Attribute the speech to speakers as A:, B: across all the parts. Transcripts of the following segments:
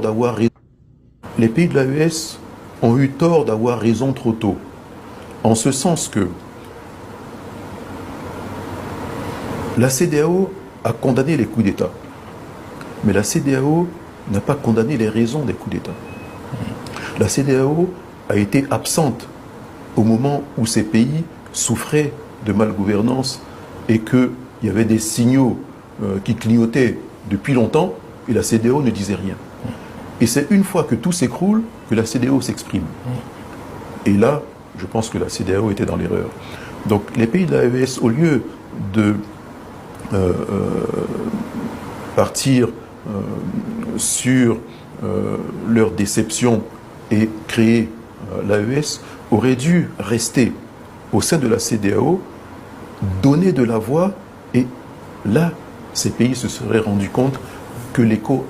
A: d'avoir raison. Les pays de l'AES ont eu tort d'avoir raison trop tôt. En ce sens que la CEDEAO a condamné les coups d'État. Mais la CEDEAO n'a pas condamné les raisons des coups d'État. La CEDEAO a été absente au moment où ces pays souffraient de malgouvernance et qu'il y avait des signaux qui clignotaient depuis longtemps et la CEDEAO ne disait rien. Et c'est une fois que tout s'écroule que la CEDEAO s'exprime. Et là, je pense que la CEDEAO était dans l'erreur. Donc les pays de l'AES, au lieu de partir sur leur déception et créer l'AES, auraient dû rester au sein de la CEDEAO, donner de la voix, et là, ces pays se seraient rendus compte que l'écho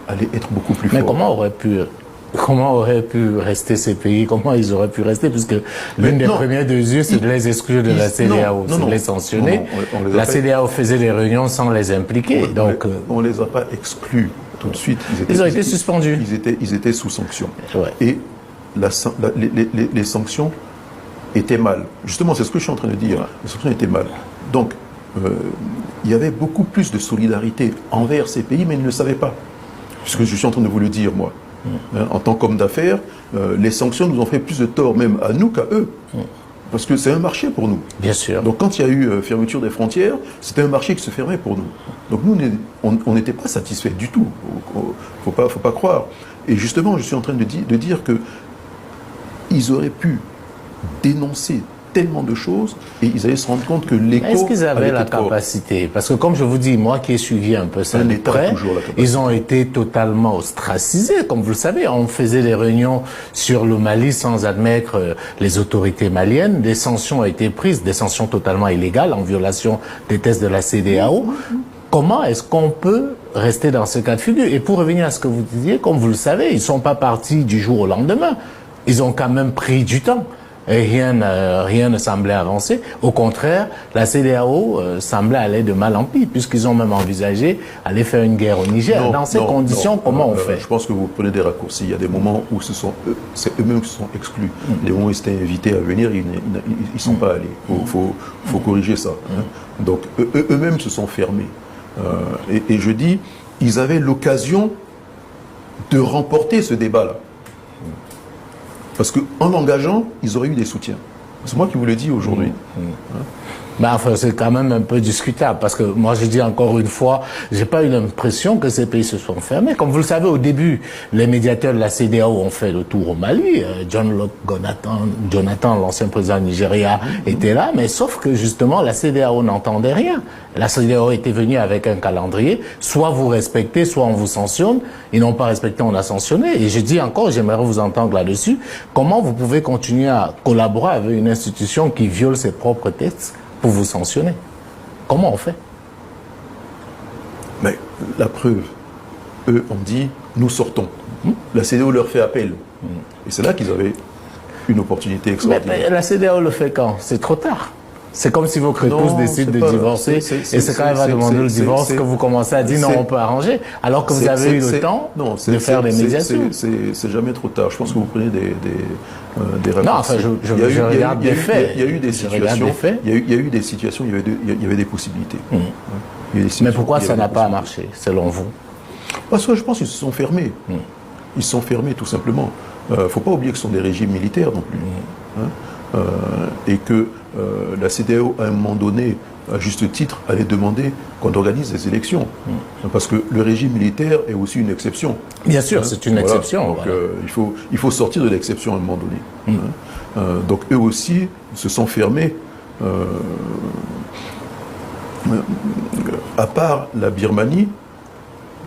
A: allait être beaucoup plus fort.
B: Mais comment auraient pu rester ces pays? Comment ils auraient pu rester? Puisque l'une des premières mesures, c'est de les exclure de la CEDEAO, c'est de les sanctionner. La CEDEAO faisait des réunions sans les impliquer. Donc,
A: on ne les a pas exclus tout de suite.
B: Ils ont été suspendus.
A: Ils étaient sous sanction.
B: Ouais.
A: Et les sanctions étaient mal. Justement, c'est ce que je suis en train de dire. Les sanctions étaient mal. Donc, il y avait beaucoup plus de solidarité envers ces pays, mais ils ne le savaient pas. Puisque je suis en train de vous le dire, moi. En tant qu'homme d'affaires, les sanctions nous ont fait plus de tort, même à nous qu'à eux. Parce que c'est un marché pour nous.
B: Bien sûr.
A: Donc quand il y a eu fermeture des frontières, c'était un marché qui se fermait pour nous. Donc nous, on n'était pas satisfaits du tout. Faut pas croire. Et justement, je suis en train de dire que ils auraient pu dénoncer tellement de choses et ils allaient se rendre compte que l'écho...
B: Est-ce qu'ils avaient la capacité? Parce que comme je vous dis, moi qui ai suivi un peu ça de près, ils ont été totalement ostracisés. Comme vous le savez, on faisait des réunions sur le Mali sans admettre les autorités maliennes. Des sanctions ont été prises, des sanctions totalement illégales, en violation des tests de la CEDEAO. Comment est-ce qu'on peut rester dans ce cas de figure? Et pour revenir à ce que vous disiez, comme vous le savez, ils ne sont pas partis du jour au lendemain. Ils ont quand même pris du temps. Et rien ne semblait avancer. Au contraire, la CEDEAO semblait aller de mal en pis, puisqu'ils ont même envisagé aller faire une guerre au Niger. Dans ces conditions, comment on fait?
A: Je pense que vous prenez des raccourcis. Il y a des moments où c'est eux-mêmes qui sont exclus. Les moments où ils étaient invités à venir, ils ne sont pas allés. Il faut corriger ça. Donc eux-mêmes se sont fermés. Et je dis, ils avaient l'occasion de remporter ce débat-là. Parce qu'en l'engageant, ils auraient eu des soutiens. C'est moi qui vous le dis aujourd'hui.
B: Ben, enfin, c'est quand même un peu discutable, parce que moi, je dis encore une fois, j'ai pas eu l'impression que ces pays se sont fermés. Comme vous le savez, au début, les médiateurs de la CEDEAO ont fait le tour au Mali. Jonathan, l'ancien président du Nigeria, était là, mais sauf que justement, la CEDEAO n'entendait rien. La CEDEAO était venue avec un calendrier, soit vous respectez, soit on vous sanctionne. Ils n'ont pas respecté, on a sanctionné. Et je dis encore, j'aimerais vous entendre là-dessus, comment vous pouvez continuer à collaborer avec une institution qui viole ses propres textes pour vous sanctionner? Comment on fait?
A: Mais la preuve, eux ont dit, nous sortons. La CEDEAO leur fait appel. Et c'est là qu'ils avaient une opportunité extraordinaire.
B: Mais la CEDEAO le fait quand? C'est trop tard. C'est comme si votre épouse décide de divorcer et c'est quand elle va demander le divorce que vous commencez à dire non, on peut arranger, alors que vous avez eu le temps de faire des médiations.
A: C'est jamais trop tard. Je pense que vous prenez des raccourcis.
B: Non, enfin, je regarde des faits.
A: Il y a eu des situations, il y a eu des situations, il y avait des possibilités.
B: Mais pourquoi ça n'a pas marché, selon vous?
A: Parce que je pense qu'ils se sont fermés. Ils se sont fermés, tout simplement. Il ne faut pas oublier que ce sont des régimes militaires non plus. Et que la CEDEAO, à un moment donné, à juste titre, allait demander qu'on organise des élections. Parce que le régime militaire est aussi une exception.
B: Bien sûr, c'est une exception.
A: Donc, il faut sortir de l'exception à un moment donné. Donc eux aussi se sont fermés. À part la Birmanie,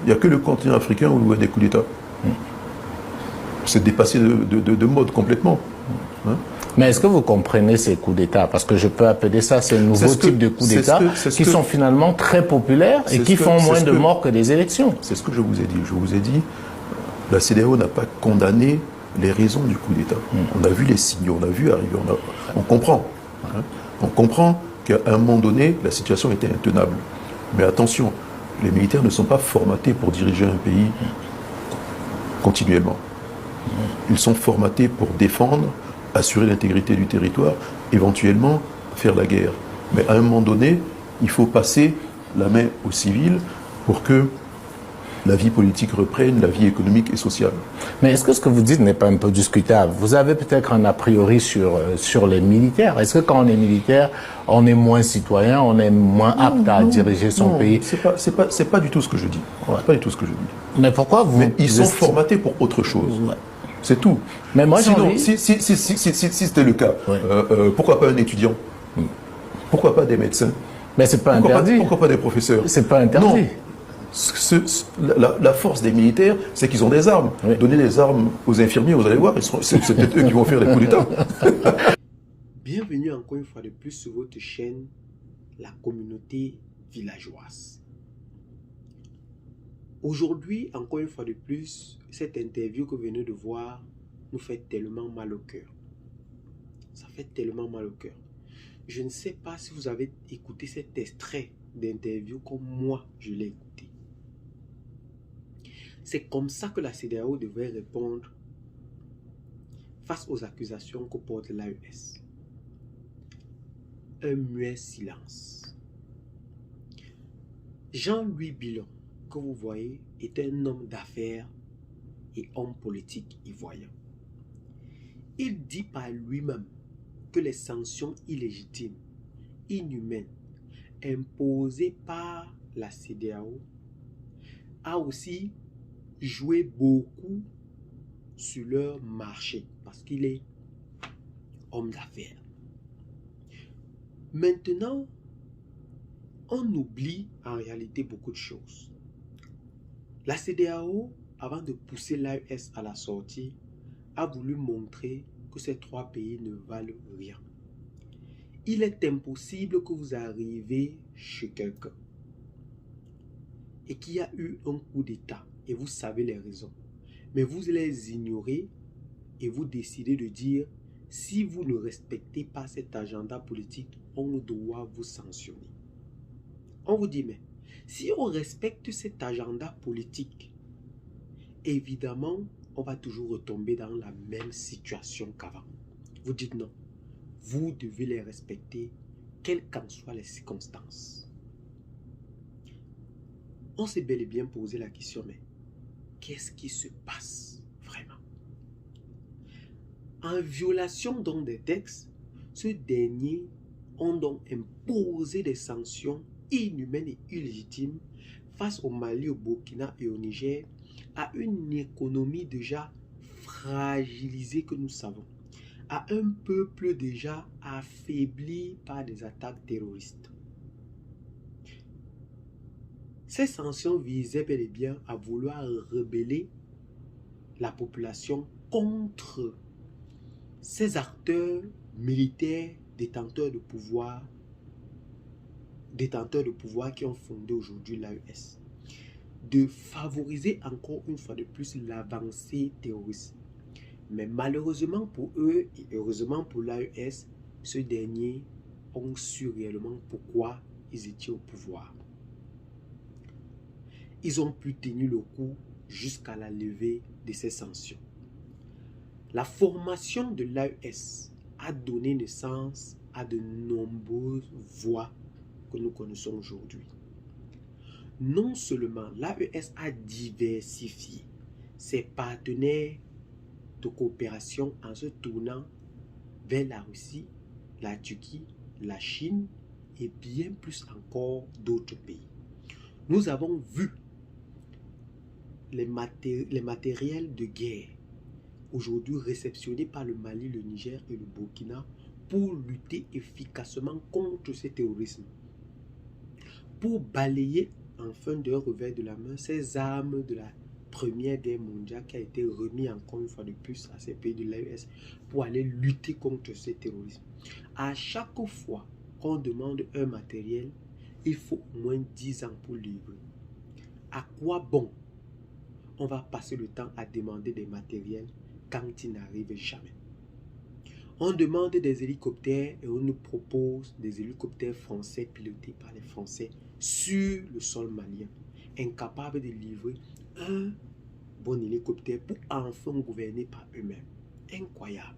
A: il n'y a que le continent africain où il y a des coups d'État. C'est dépassé de mode complètement.
B: Mais est-ce que vous comprenez ces coups d'État? Parce que je peux appeler ça ce nouveau type de coups d'État qui sont finalement très populaires et qui font moins de morts que des élections.
A: C'est ce que je vous ai dit. Je vous ai dit, la CEDEAO n'a pas condamné les raisons du coup d'État. On a vu les signaux, on a vu arriver, on comprend. On comprend qu'à un moment donné, la situation était intenable. Mais attention, les militaires ne sont pas formatés pour diriger un pays. continuellement. Ils sont formatés pour défendre, assurer l'intégrité du territoire, éventuellement faire la guerre. Mais à un moment donné, il faut passer la main aux civils pour que la vie politique reprenne, la vie économique et sociale.
B: Mais est-ce que ce que vous dites n'est pas un peu discutable? Vous avez peut-être un a priori sur les militaires. Est-ce que quand on est militaire, on est moins citoyen, on est moins apte à diriger son pays?
A: C'est pas du tout ce que je dis.
B: Ouais.
A: C'est pas du tout ce que je dis.
B: Mais pourquoi vous...
A: Mais ils sont formatés pour autre chose.
B: Ouais.
A: C'est tout.
B: Mais moi,
A: sinon, si c'était le cas,
B: ouais.
A: Pourquoi pas un étudiant? Pourquoi pas des médecins?
B: Mais c'est pas interdit.
A: Pourquoi pas des professeurs?
B: C'est pas interdit.
A: Non. La force des militaires, c'est qu'ils ont des armes. Oui. Donnez les armes aux infirmiers, vous allez voir, c'est peut-être eux qui vont faire les coups d'État.
C: Bienvenue encore une fois de plus sur votre chaîne, la communauté villageoise. Aujourd'hui, encore une fois de plus, cette interview que vous venez de voir nous fait tellement mal au cœur. Ça fait tellement mal au cœur. Je ne sais pas si vous avez écouté cet extrait d'interview comme moi, je l'ai écouté. C'est comme ça que la CEDEAO devrait répondre face aux accusations que porte l'AES. Un muet silence. Jean-Louis Billon, que vous voyez, est un homme d'affaires et homme politique ivoirien. Il dit par lui-même que les sanctions illégitimes, inhumaines, imposées par la CEDEAO a aussi joué beaucoup sur leur marché parce qu'il est homme d'affaires. Maintenant, on oublie en réalité beaucoup de choses. La CEDEAO, avant de pousser l'AES à la sortie, a voulu montrer que ces trois pays ne valent rien. Il est impossible que vous arriviez chez quelqu'un et qu'il y a eu un coup d'État et vous savez les raisons, mais vous les ignorez et vous décidez de dire si vous ne respectez pas cet agenda politique, on doit vous sanctionner. On vous dit mais si on respecte cet agenda politique, évidemment, on va toujours retomber dans la même situation qu'avant. Vous dites non, vous devez les respecter, quelles qu'en soient les circonstances. On s'est bel et bien posé la question, mais qu'est-ce qui se passe vraiment? En violation donc des textes, ceux derniers ont donc imposé des sanctions inhumaines et illégitimes face au Mali, au Burkina et au Niger, à une économie déjà fragilisée que nous savons, à un peuple déjà affaibli par des attaques terroristes. Ces sanctions visaient bel et bien à vouloir rebeller la population contre ces acteurs militaires détenteurs de pouvoir qui ont fondé aujourd'hui l'AES. De favoriser encore une fois de plus l'avancée terroriste. Mais malheureusement pour eux et heureusement pour l'AES, ceux derniers ont su réellement pourquoi ils étaient au pouvoir. Ils ont pu tenir le coup jusqu'à la levée de ces sanctions. La formation de l'AES a donné naissance à de nombreuses voies que nous connaissons aujourd'hui. Non seulement l'AES a diversifié ses partenaires de coopération en se tournant vers la Russie, la Turquie, la Chine et bien plus encore d'autres pays. Nous avons vu les matériels de guerre aujourd'hui réceptionnés par le Mali, le Niger et le Burkina pour lutter efficacement contre ce terrorisme. Pour balayer enfin d'un revers de la main ces armes de la Première Guerre mondiale qui a été remis encore une fois de plus à ces pays de l'AES pour aller lutter contre ce terrorisme. À chaque fois qu'on demande un matériel, il faut au moins 10 ans pour livrer. À quoi bon on va passer le temps à demander des matériels quand ils n'arrivent jamais? On demande des hélicoptères et on nous propose des hélicoptères français pilotés par les Français sur le sol malien, incapables de livrer un bon hélicoptère pour enfin gouverner par eux-mêmes. Incroyable.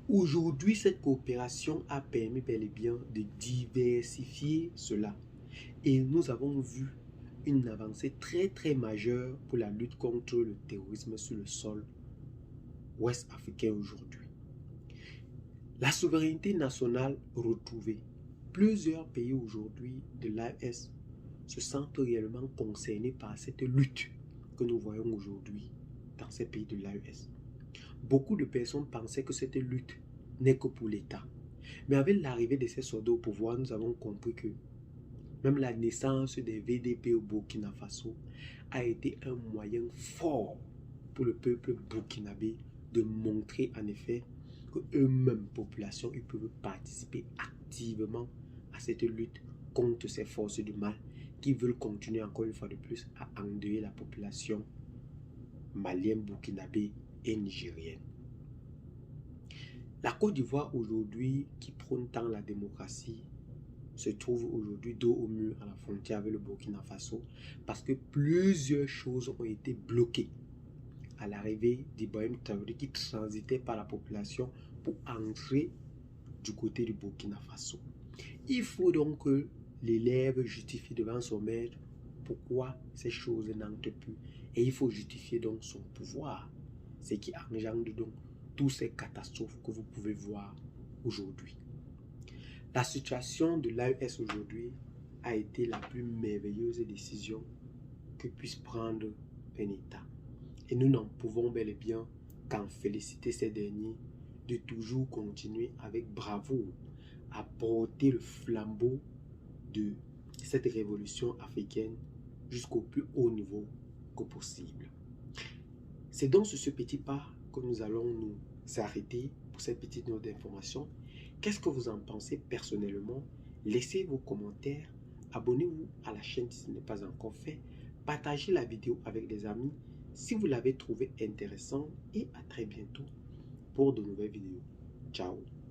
C: Aujourd'hui, cette coopération a permis bel et bien de diversifier cela. Et nous avons vu une avancée très majeure pour la lutte contre le terrorisme sur le sol ouest africain aujourd'hui. La souveraineté nationale retrouvée. Plusieurs pays aujourd'hui de l'AES se sentent réellement concernés par cette lutte que nous voyons aujourd'hui dans ces pays de l'AES. Beaucoup de personnes pensaient que cette lutte n'est que pour l'État. Mais avec l'arrivée de ces soldats au pouvoir, nous avons compris que même la naissance des VDP au Burkina Faso a été un moyen fort pour le peuple burkinabé de montrer en effet que eux-mêmes, population, ils peuvent participer activement à cette lutte contre ces forces du mal qui veulent continuer encore une fois de plus à endeuiller la population malienne, burkinabé et nigérienne. La Côte d'Ivoire aujourd'hui, qui prône tant la démocratie, se trouve aujourd'hui dos au mur à la frontière avec le Burkina Faso parce que plusieurs choses ont été bloquées à l'arrivée d'Ibrahim Traoré qui transitait par la population pour entrer du côté du Burkina Faso. Il faut donc que l'élève justifie devant son maître pourquoi ces choses n'entrent plus et il faut justifier donc son pouvoir, ce qui engendre donc toutes ces catastrophes que vous pouvez voir aujourd'hui. La situation de l'AES aujourd'hui a été la plus merveilleuse décision que puisse prendre un État. Et nous n'en pouvons bel et bien qu'en féliciter ces derniers de toujours continuer avec bravoure à porter le flambeau de cette révolution africaine jusqu'au plus haut niveau que possible. C'est donc sur ce petit pas que nous allons nous arrêter pour cette petite note d'information. Qu'est-ce que vous en pensez personnellement? Laissez vos commentaires, abonnez-vous à la chaîne si ce n'est pas encore fait, partagez la vidéo avec des amis si vous l'avez trouvé intéressant et à très bientôt pour de nouvelles vidéos. Ciao!